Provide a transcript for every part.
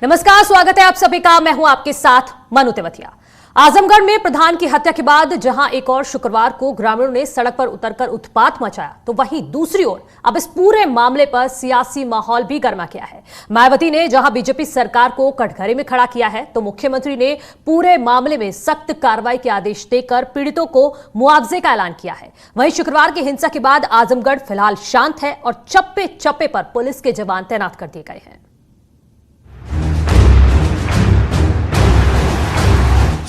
नमस्कार, स्वागत है आप सभी का। मैं हूं आपके साथ मनु तेवतिया। आजमगढ़ में प्रधान की हत्या के बाद जहां एक और शुक्रवार को ग्रामीणों ने सड़क पर उतरकर उत्पात मचाया, तो वहीं दूसरी ओर अब इस पूरे मामले पर सियासी माहौल भी गर्मा गया है। मायावती ने जहां बीजेपी सरकार को कटघरे में खड़ा किया है, तो मुख्यमंत्री ने पूरे मामले में सख्त कार्रवाई के आदेश देकर पीड़ितों को मुआवजे का ऐलान किया है। वहीं शुक्रवार की हिंसा के बाद आजमगढ़ फिलहाल शांत है और चप्पे चप्पे पर पुलिस के जवान तैनात कर दिए गए हैं।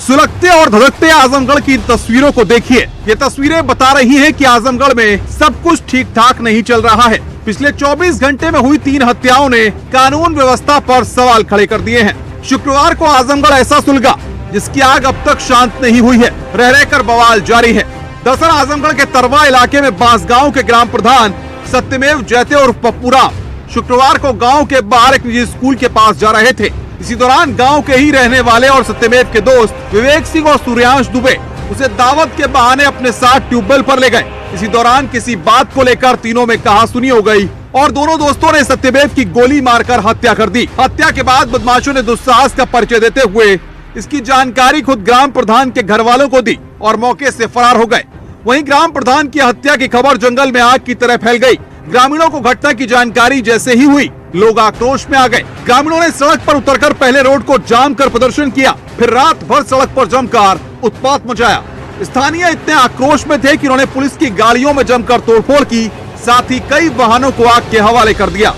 सुलगते और धधकते आजमगढ़ की तस्वीरों को देखिए। ये तस्वीरें बता रही हैं कि आजमगढ़ में सब कुछ ठीक ठाक नहीं चल रहा है। पिछले 24 घंटे में हुई 3 हत्याओं ने कानून व्यवस्था पर सवाल खड़े कर दिए हैं। शुक्रवार को आजमगढ़ ऐसा सुलगा जिसकी आग अब तक शांत नहीं हुई है। रह रहकर बवाल जारी है। दरअसल आजमगढ़ के तरवा इलाके में बांसगांव के ग्राम प्रधान सत्यमेव जैते और पप्पू राम शुक्रवार को गाँव के बाहर एक निजी स्कूल के पास जा रहे थे। इसी दौरान गांव के ही रहने वाले और सत्यमेव के दोस्त विवेक सिंह और सूर्यांश दुबे उसे दावत के बहाने अपने साथ ट्यूबवेल पर ले गए। इसी दौरान किसी बात को लेकर तीनों में कहासुनी हो गई और दोनों दोस्तों ने सत्यमेव की गोली मारकर हत्या कर दी। हत्या के बाद बदमाशों ने दुस्साहस का परिचय देते हुए इसकी जानकारी खुद ग्राम प्रधान के घर वालों को दी और मौके से फरार हो गए। वहीं ग्राम प्रधान की हत्या की खबर जंगल में आग की तरह फैल गई। ग्रामीणों को घटना की जानकारी जैसे ही हुई, लोग आक्रोश में आ गए। ग्रामीणों ने सड़क पर उतरकर पहले रोड को जाम कर प्रदर्शन किया, फिर रात भर सड़क पर जमकर उत्पात मचाया। स्थानीय इतने आक्रोश में थे कि उन्होंने पुलिस की गाड़ियों में जमकर तोड़फोड़ की, साथ ही कई वाहनों को आग के हवाले कर दिया।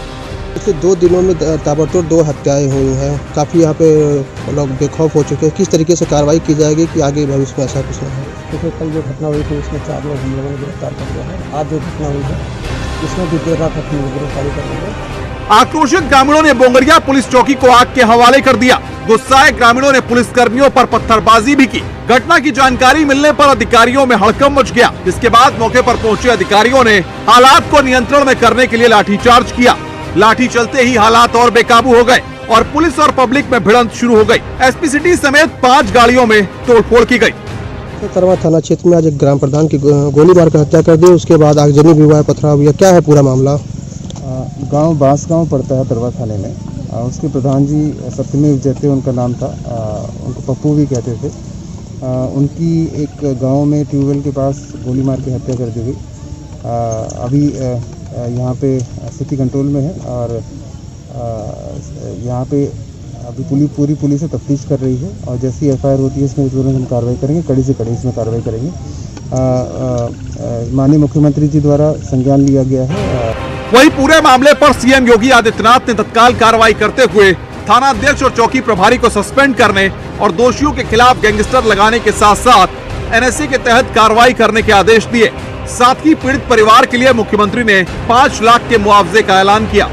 पिछले 2 दिनों में ताबड़तोड़ 2 हत्याएं हुई हैं। काफी यहाँ पे लोग बेखौफ हो चुके हैं। किस तरीके से कार्रवाई की जाएगी कि आगे भविष्य में ऐसा कुछ नहीं हो। देखिए, कल जो घटना हुई थी उसमें 4 लोग हम लोगों ने गिरफ्तार कर लिया है। आज जो घटना हुई है इसमें भी 13 अपनी गिरफ्तारी कर ली है। आक्रोशित ग्रामीणों ने बोंगरिया पुलिस चौकी को आग के हवाले कर दिया। गुस्साए ग्रामीणों ने पुलिस कर्मियों पर पत्थरबाजी भी की। घटना की जानकारी मिलने पर अधिकारियों में हड़कंप मच गया, जिसके बाद मौके पर पहुंचे अधिकारियों ने हालात को नियंत्रण में करने के लिए लाठीचार्ज किया। लाठी चलते ही हालात और बेकाबू हो गए और पुलिस और पब्लिक में भिड़ंत शुरू हो गई। एसपी सिटी समेत 5 गाड़ियों में तोड़फोड़ की गई। तरवा थाना क्षेत्र में आज एक ग्राम प्रधान की गोली मारकर हत्या कर दी। उसके बाद आगजनी भी हुआ है, पथराव हुआ। क्या है पूरा मामला? गांव बांसगांव पड़ता है तरवा थाने में। उसके प्रधान जी सत्यमेव जैते उनका नाम था। उनको पप्पू भी कहते थे। उनकी एक गांव में ट्यूबवेल के पास गोली मार के हत्या कर दी गई। अभी यहाँ पे स्थिति कंट्रोल में है और यहाँ पे अभी पूरी पुलिस तफ्तीश कर रही है और जैसी एफआईआर होती है इसमें तुरंत हम कार्रवाई करेंगे। कड़ी से कड़ी इसमें कार्रवाई करेंगे। माननीय मुख्यमंत्री जी द्वारा संज्ञान लिया गया है। वहीं पूरे मामले पर सीएम योगी आदित्यनाथ ने तत्काल कार्रवाई करते हुए थाना अध्यक्ष और चौकी प्रभारी को सस्पेंड करने और दोषियों के खिलाफ गैंगस्टर लगाने के साथ साथ एनएसए के तहत कार्रवाई करने के आदेश दिए। साथ ही पीड़ित परिवार के लिए मुख्यमंत्री ने 5 लाख के मुआवजे का ऐलान किया।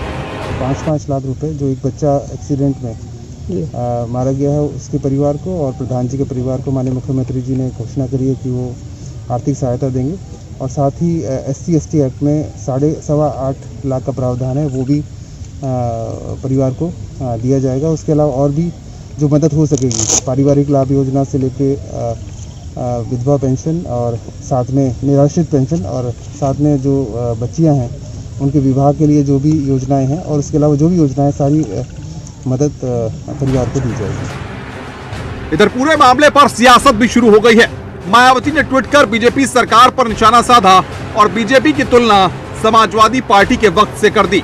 5 लाख रुपए जो एक बच्चा एक्सीडेंट में मारा गया है उसके परिवार को और प्रधान जी के परिवार को माननीय मुख्यमंत्री जी ने घोषणा करी है कि वो आर्थिक सहायता देंगे। और साथ ही SC/ST एक्ट में 8.5 लाख का प्रावधान है, वो भी परिवार को दिया जाएगा। उसके अलावा और भी जो मदद हो सकेगी, पारिवारिक लाभ योजना से लेके विधवा पेंशन और साथ में निराश्रित पेंशन और साथ में जो बच्चियां हैं उनके विवाह के लिए जो भी योजनाएं हैं और उसके अलावा जो भी योजनाएं सारी मदद परिवार को दी जाएगी। इधर पूरे मामले पर सियासत भी शुरू हो गई है। मायावती ने ट्वीट कर बीजेपी सरकार पर निशाना साधा और बीजेपी की तुलना समाजवादी पार्टी के वक्त से कर दी।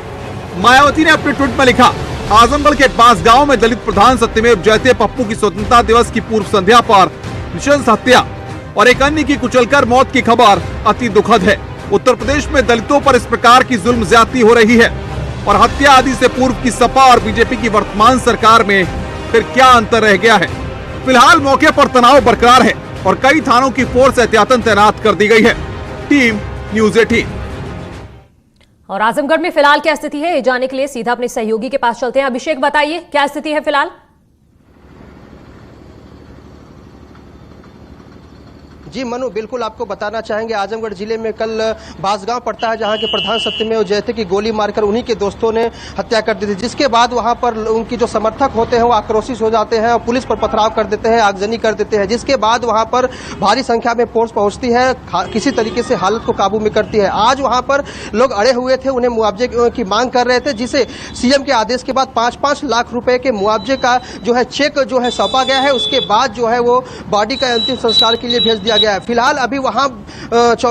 मायावती ने अपने ट्वीट में लिखा, आजमगढ़ के बांसगांव में दलित प्रधान सत्यमेव जैते पप्पू की स्वतंत्रता दिवस की पूर्व संध्या पर नृशंस हत्या और एक अन्य की कुचलकर मौत की खबर अति दुखद है। उत्तर प्रदेश में दलितों पर इस प्रकार की जुल्म ज्यादती हो रही है और हत्या आदि से पूर्व की सपा और बीजेपी की वर्तमान सरकार में फिर क्या अंतर रह गया है। फिलहाल मौके पर तनाव बरकरार है और कई थानों की फोर्स एहतियातन तैनात कर दी गई है। Team news 18। और आजमगढ़ में फिलहाल क्या स्थिति है, ये जानने के लिए सीधा अपने सहयोगी के पास चलते हैं। अभिषेक, बताइए क्या स्थिति है फिलहाल? जी मनु, बिल्कुल आपको बताना चाहेंगे, आजमगढ़ जिले में कल बासगांव पड़ता है जहां के प्रधान सत्यमेव जयते की गोली मारकर उन्हीं के दोस्तों ने हत्या कर दी थी, जिसके बाद वहां पर उनकी जो समर्थक होते हैं वो आक्रोशित हो जाते हैं और पुलिस पर पथराव कर देते हैं, आगजनी कर देते हैं, जिसके बाद वहां पर भारी संख्या में फोर्स पहुंचती है, किसी तरीके से हालत को काबू में करती है। आज वहां पर लोग अड़े हुए थे, उन्हें मुआवजे की मांग कर रहे थे, जिसे सीएम के आदेश के बाद 5-5 लाख रुपए के मुआवजे का जो है चेक जो है सौंपा गया है। उसके बाद जो है वो बॉडी का अंतिम संस्कार के लिए भेज दिया गया है। फिलहाल अभी वहां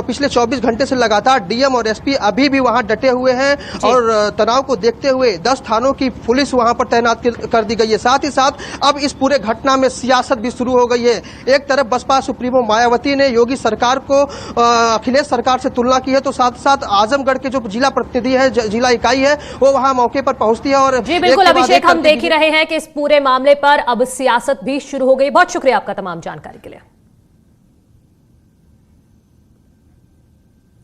पिछले 24 घंटे से लगातार डीएम और एसपी अभी भी वहां डटे हुए हैं और तनाव को देखते हुए 10 थानों की पुलिस वहां पर तैनात कर दी गई है। साथ ही साथ अब इस पूरे घटना में सियासत भी शुरू हो गई है। एक तरफ बसपा सुप्रीमो मायावती ने योगी सरकार को अखिलेश सरकार से तुलना की है, तो साथ साथ आजमगढ़ के जो जिला प्रतिनिधि है, जिला इकाई है, वो वहां मौके पर पहुंचती है। और जी बिल्कुल अभिषेक, हम देख ही रहे हैं कि इस पूरे मामले पर अब सियासत भी शुरू हो गई। बहुत शुक्रिया आपका तमाम जानकारी के लिए।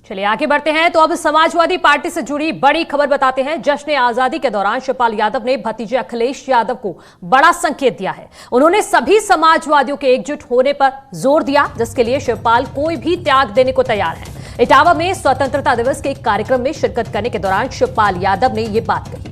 चलिए आगे बढ़ते हैं, तो अब समाजवादी पार्टी से जुड़ी बड़ी खबर बताते हैं। जश्न आजादी के दौरान शिवपाल यादव ने भतीजे अखिलेश यादव को बड़ा संकेत दिया है। उन्होंने सभी समाजवादियों के एकजुट होने पर जोर दिया, जिसके लिए शिवपाल कोई भी त्याग देने को तैयार है। इटावा में स्वतंत्रता दिवस के एक कार्यक्रम में शिरकत करने के दौरान शिवपाल यादव ने यह बात कही।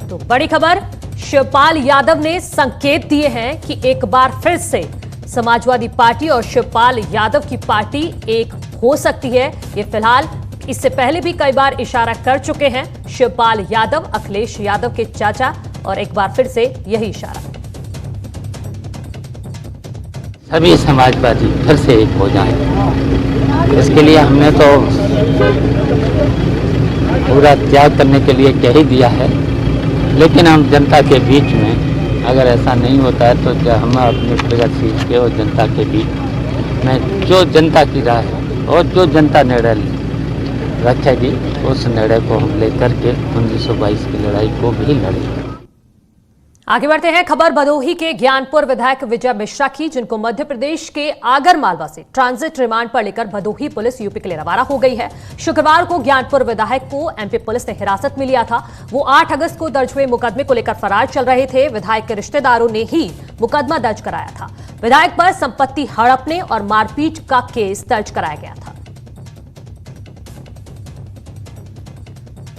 तो बड़ी खबर, शिवपाल यादव ने संकेत दिए हैं कि एक बार फिर से समाजवादी पार्टी और शिवपाल यादव की पार्टी एक हो सकती है। ये फिलहाल इससे पहले भी कई बार इशारा कर चुके हैं शिवपाल यादव, अखिलेश यादव के चाचा, और एक बार फिर से यही इशारा। सभी समाजवादी फिर से एक हो जाएं, इसके लिए हमने तो पूरा त्याग करने के लिए कह ही दिया है। लेकिन हम जनता के बीच में अगर ऐसा नहीं होता है तो जब हम अपने प्रगतिशील के और जनता के बीच में जो जनता की राय है और जो जनता निर्णय रखेगी उस निर्णय को हम लेकर के 1922 की लड़ाई को भी लड़ेंगे। आगे बढ़ते हैं, खबर भदोही के ज्ञानपुर विधायक विजय मिश्रा की, जिनको मध्य प्रदेश के आगर मालवा से ट्रांजिट रिमांड पर लेकर भदोही पुलिस यूपी के लिए रवाना हो गई है। शुक्रवार को ज्ञानपुर विधायक को एमपी पुलिस ने हिरासत में लिया था। वो 8 अगस्त को दर्ज हुए मुकदमे को लेकर फरार चल रहे थे। विधायक के रिश्तेदारों ने ही मुकदमा दर्ज कराया था। विधायक पर संपत्ति हड़पने और मारपीट का केस दर्ज कराया गया था।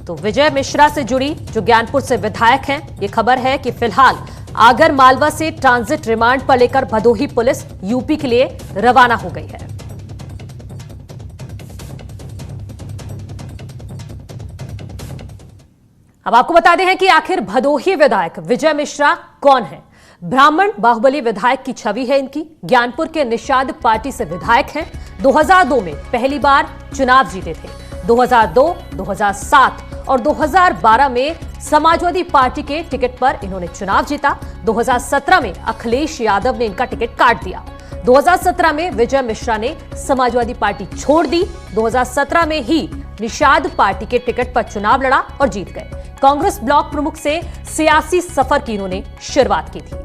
तो विजय मिश्रा से जुड़ी जो ज्ञानपुर से विधायक हैं, ये खबर है कि फिलहाल आगर मालवा से ट्रांजिट रिमांड पर लेकर भदोही पुलिस यूपी के लिए रवाना हो गई है। अब आपको बता दें कि आखिर भदोही विधायक विजय मिश्रा कौन है। ब्राह्मण बाहुबली विधायक की छवि है इनकी। ज्ञानपुर के निषाद पार्टी से विधायक हैं। 2002 में पहली बार चुनाव जीते थे। 2002, 2007 और 2012 में समाजवादी पार्टी के टिकट पर इन्होंने चुनाव जीता। 2017 में अखिलेश यादव ने इनका टिकट काट दिया। 2017 में विजय मिश्रा ने समाजवादी पार्टी छोड़ दी। 2017 में ही निषाद पार्टी के टिकट पर चुनाव लड़ा और जीत गए। कांग्रेस ब्लॉक प्रमुख से सियासी सफर की इन्होंने शुरुआत की थी।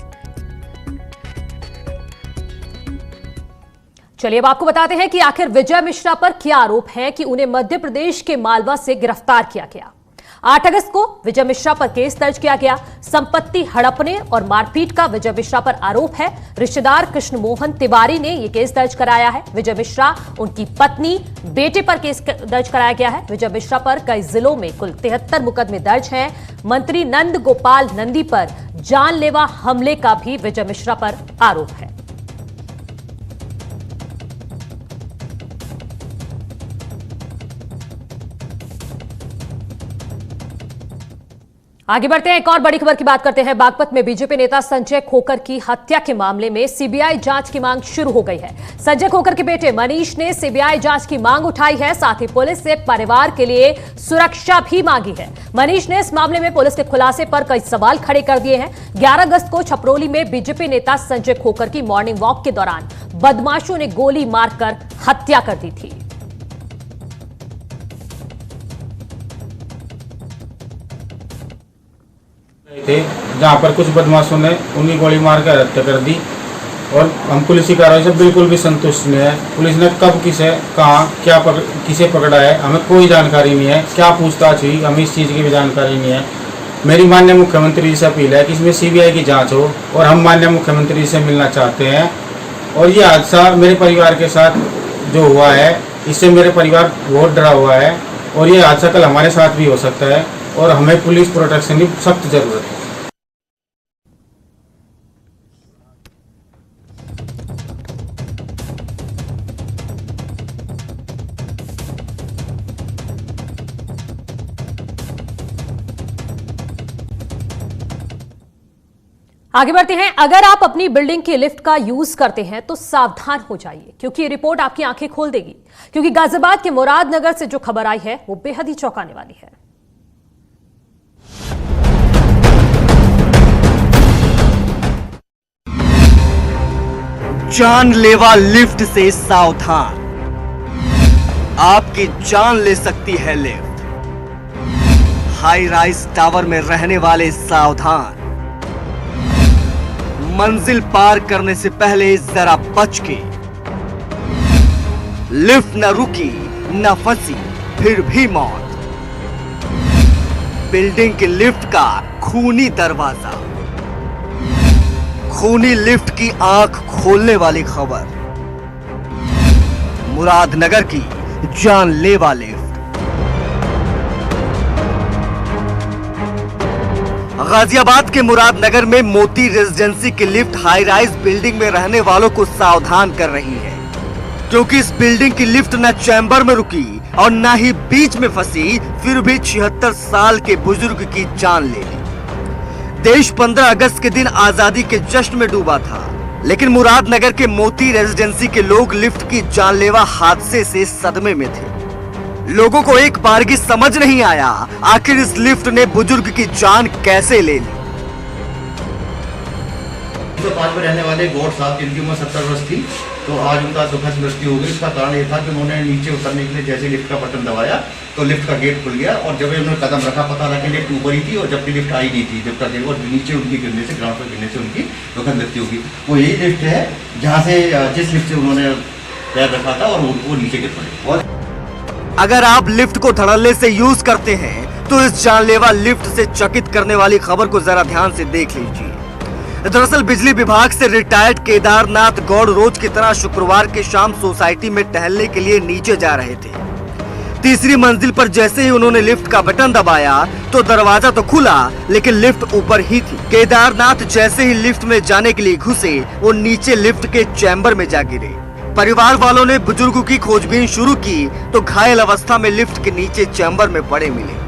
चलिए अब आपको बताते हैं कि आखिर विजय मिश्रा पर क्या आरोप है कि उन्हें मध्य प्रदेश के मालवा से गिरफ्तार किया गया। 8 अगस्त को विजय मिश्रा पर केस दर्ज किया गया। संपत्ति हड़पने और मारपीट का विजय मिश्रा पर आरोप है। रिश्तेदार कृष्ण मोहन तिवारी ने यह केस दर्ज कराया है। विजय मिश्रा, उनकी पत्नी, बेटे पर केस दर्ज कराया गया है। विजय मिश्रा पर कई जिलों में कुल 73 मुकदमे दर्ज हैं। मंत्री नंद गोपाल नंदी पर जानलेवा हमले का भी विजय मिश्रा पर आरोप है। आगे बढ़ते हैं, एक और बड़ी खबर की बात करते हैं। बागपत में बीजेपी नेता संजय खोकर की हत्या के मामले में सीबीआई जांच की मांग शुरू हो गई है। संजय खोकर के बेटे मनीष ने सीबीआई जांच की मांग उठाई है। साथ ही पुलिस से परिवार के लिए सुरक्षा भी मांगी है। मनीष ने इस मामले में पुलिस के खुलासे पर कई सवाल खड़े कर दिए हैं। 11 अगस्त को छपरोली में बीजेपी नेता संजय खोकर की मॉर्निंग वॉक के दौरान बदमाशों ने गोली मारकर हत्या कर दी थी। थे जहां पर कुछ बदमाशों ने उन्हीं गोली मारकर हत्या कर दी। और हम पुलिस की कार्रवाई से बिल्कुल भी संतुष्ट नहीं है। पुलिस ने कब किसे कहाँ क्या किसे पकड़ा है हमें कोई जानकारी नहीं है, क्या पूछताछ हुई हमें इस चीज़ की भी जानकारी नहीं है। मेरी माननीय मुख्यमंत्री जी से अपील है कि इसमें CBI की जांच हो और हम माननीय मुख्यमंत्री जी से मिलना चाहते हैं। और ये हादसा मेरे परिवार के साथ जो हुआ है इससे मेरे परिवार बहुत डरा हुआ है और ये हादसा कल हमारे साथ भी हो सकता है और हमें पुलिस प्रोटेक्शन की सख्त जरूरत है। आगे बढ़ते हैं। अगर आप अपनी बिल्डिंग की लिफ्ट का यूज करते हैं तो सावधान हो जाइए, क्योंकि ये रिपोर्ट आपकी आंखें खोल देगी। क्योंकि गाजियाबाद के मुरादनगर से जो खबर आई है वो बेहद ही चौंकाने वाली है। जानलेवा लिफ्ट से सावधान, आपकी जान ले सकती है लिफ्ट। हाई राइज टावर में रहने वाले सावधान, मंजिल पार करने से पहले जरा बच के। लिफ्ट न रुकी न फंसी फिर भी मौत। बिल्डिंग की लिफ्ट का खूनी दरवाजा, खूनी लिफ्ट की आंख खोलने वाली खबर। मुरादनगर की जानलेवा लिफ्ट। गाजियाबाद के मुरादनगर में मोती रेजिडेंसी की लिफ्ट हाई राइज बिल्डिंग में रहने वालों को सावधान कर रही है, क्योंकि इस बिल्डिंग की लिफ्ट न चैम्बर में रुकी और न ही बीच में फंसी, फिर भी 76 साल के बुजुर्ग की जान ले ली। देश 15 अगस्त के दिन आजादी के जश्न में डूबा था, लेकिन मुरादनगर के मोती रेजिडेंसी के लोग लिफ्ट की जानलेवा हादसे से सदमे में थे। लोगों को एक बारगी समझ नहीं आया आखिर इस लिफ्ट ने बुजुर्ग की जान कैसे ले ली। 105 में रहने वाले गौड़ साहब जिनकी उम्र 70 वर्ष थी, तो आज उनका दुखद मृत्यु हो गई। इसका कारण ये था कि उन्होंने नीचे उतरने के लिए जैसे लिफ्ट का बटन दबाया तो लिफ्ट का गेट खुल गया और जब उन्होंने कदम रखा पता लगा कि लिफ्ट ऊपर ही थी और जबकि लिफ्ट आई नहीं थी, लिफ्ट का गेट और नीचे उनकी गिरने से ग्राउंड पर गिरने से उनकी दुखद मृत्यु होगी। वो यही लिफ्ट है जहाँ से जिस लिफ्ट से उन्होंने पैर रखा था और वो नीचे गिर पड़े। और अगर आप लिफ्ट को धड़ल्ले से यूज करते हैं तो इस जानलेवा लिफ्ट से चकित करने वाली खबर को जरा ध्यान से देख लीजिए। दरअसल बिजली विभाग से रिटायर्ड केदारनाथ गौड़ रोज की तरह शुक्रवार की शाम सोसाइटी में टहलने के लिए नीचे जा रहे थे। तीसरी मंजिल पर जैसे ही उन्होंने लिफ्ट का बटन दबाया तो दरवाजा तो खुला, लेकिन लिफ्ट ऊपर ही थी। केदारनाथ जैसे ही लिफ्ट में जाने के लिए घुसे, वो नीचे लिफ्ट के चैम्बर में जा गिरे। परिवार वालों ने बुजुर्ग की खोजबीन शुरू की तो घायल अवस्था में लिफ्ट के नीचे चैम्बर में पड़े मिले।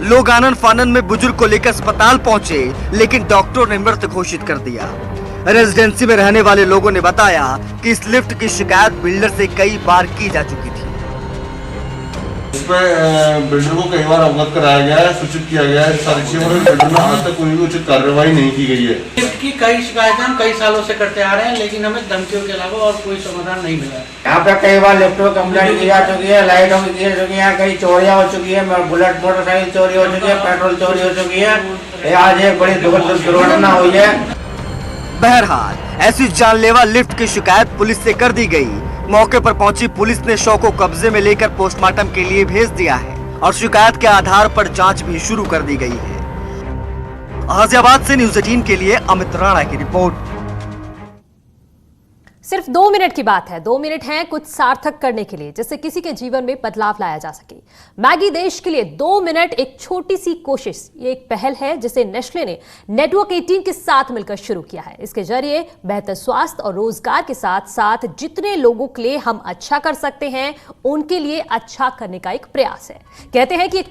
लोग आनन फानन में बुजुर्ग को लेकर अस्पताल पहुंचे, लेकिन डॉक्टर ने मृत घोषित कर दिया। रेजिडेंसी में रहने वाले लोगों ने बताया कि इस लिफ्ट की शिकायत बिल्डर से कई बार की जा चुकी थी। इस पे बिल्डर को कई बार अवगत कराया गया है, सूचित किया गया है सारी चीजों में, बिल्डर में आज तक कोई भी उचित कार्रवाई नहीं की गई है। लिफ्ट की कई शिकायतें हम कई सालों से करते आ रहे हैं, लेकिन हमें धमकियों के अलावा और कोई समाधान नहीं मिला। यहाँ पे कई बार लिफ्ट में कंप्लेंट की जा चुकी है, लाइटों की गिर चुकी है, कई चोरियां हो चुकी है, बुलेट मोटरसाइकिल चोरी हो चुकी है, पेट्रोल चोरी हो चुकी है। आज एक बड़ी दुखद दुर्घटना हुई है। बहरहाल ऐसी जानलेवा लिफ्ट की शिकायत पुलिस से कर दी गई। मौके पर पहुंची पुलिस ने शव को कब्जे में लेकर पोस्टमार्टम के लिए भेज दिया है और शिकायत के आधार पर जांच भी शुरू कर दी गई है। गाजियाबाद से न्यूज़ 18 के लिए अमित राणा की रिपोर्ट। सिर्फ 2 मिनट की बात है, 2 मिनट हैं कुछ सार्थक करने के लिए, जिससे किसी के जीवन में बदलाव लाया जा सके। मैगी देश के लिए 2 मिनट एक छोटी सी कोशिश, ये एक पहल है जिसे नेस्ले ने नेटवर्क 18 के साथ मिलकर शुरू किया है। इसके जरिए बेहतर स्वास्थ्य और रोजगार के साथ साथ जितने लोगों के लिए हम अच्छा कर सकते हैं उनके लिए अच्छा करने का एक प्रयास है। कहते हैं कि एक